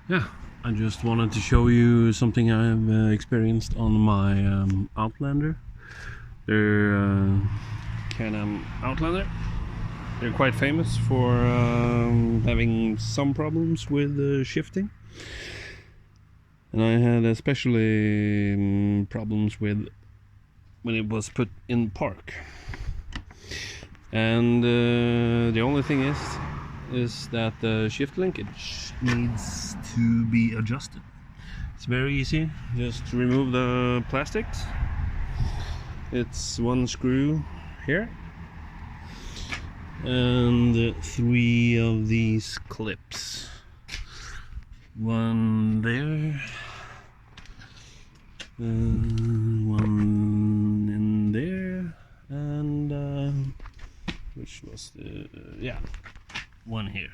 Yeah, I just wanted to show you something I've experienced on my Outlander. They're Can-Am Outlander. They're quite famous for having some problems with shifting, and I had especially problems with when it was put in park. And the only thing is that the shift linkage needs to be adjusted. It's very easy. Just remove the plastics. It's one screw here and 3 of these clips. One there, one in there, and which was the one here.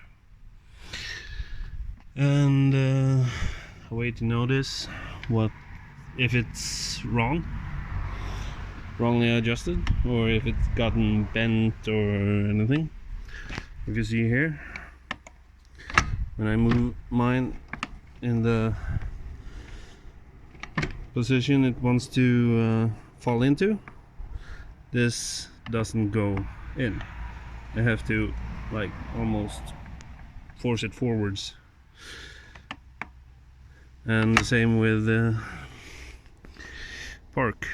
And a way to notice what if it's wrongly adjusted, or if it's gotten bent or anything. You can see here, when I move mine in the position it wants to fall into, this doesn't go in. I have to like almost force it forwards. And the same with the park.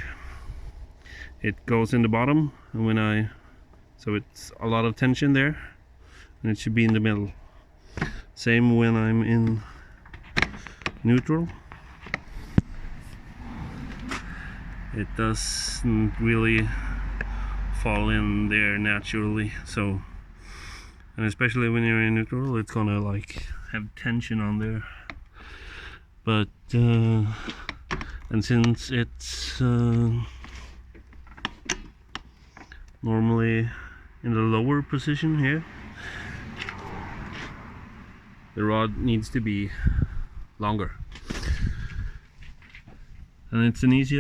It goes in the bottom, and so it's a lot of tension there, and it should be in the middle. Same when I'm in neutral. It doesn't really fall in there naturally, so, and especially when you're in neutral, it's gonna like have tension on there. But and since it's normally in the lower position here, the rod needs to be longer, and it's an easy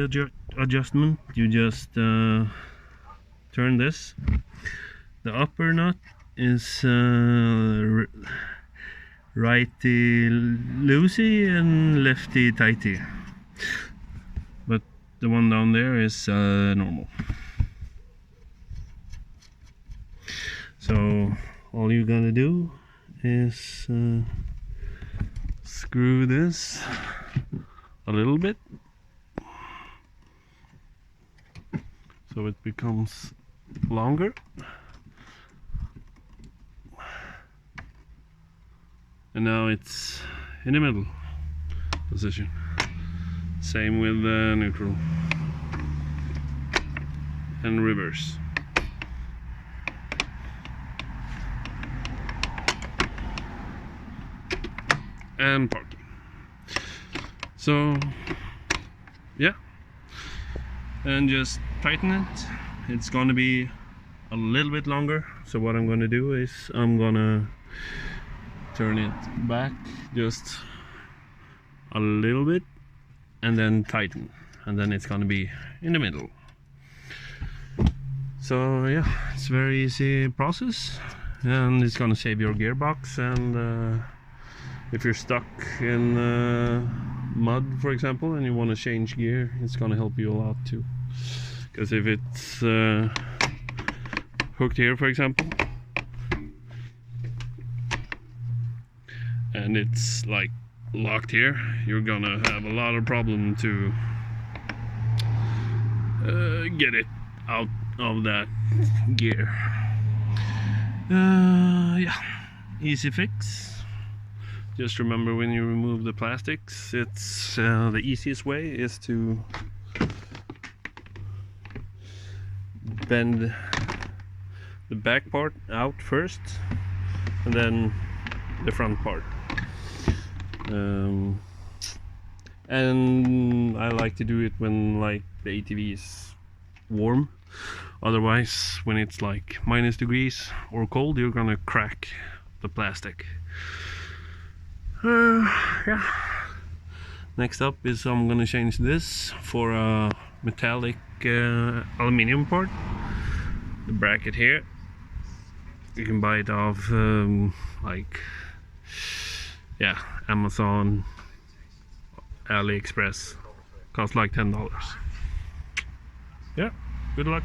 adjustment. You just turn this. The upper nut is righty loosey and lefty tighty, but the one down there is normal. So all you gotta do is screw this a little bit so it becomes longer, and now it's in the middle position. Same with neutral and reverse. And parking. So yeah, and just tighten it. It's gonna be a little bit longer, so what I'm gonna do is I'm gonna turn it back just a little bit and then tighten, and then it's gonna be in the middle. So yeah, it's a very easy process, and it's gonna save your gearbox. And if you're stuck in mud, for example, and you want to change gear, it's gonna help you a lot too. Because if it's hooked here, for example, and it's like locked here, you're gonna have a lot of problem to get it out of that gear. Yeah, easy fix. Just remember, when you remove the plastics, it's the easiest way is to bend the back part out first, and then the front part. And I like to do it when like the ATV is warm. Otherwise, when it's like -degrees or cold, you're gonna crack the plastic. Yeah. Next up is I'm gonna change this for a metallic aluminium part. The bracket here, you can buy it off like yeah, Amazon, AliExpress, cost like $10. Yeah, good luck.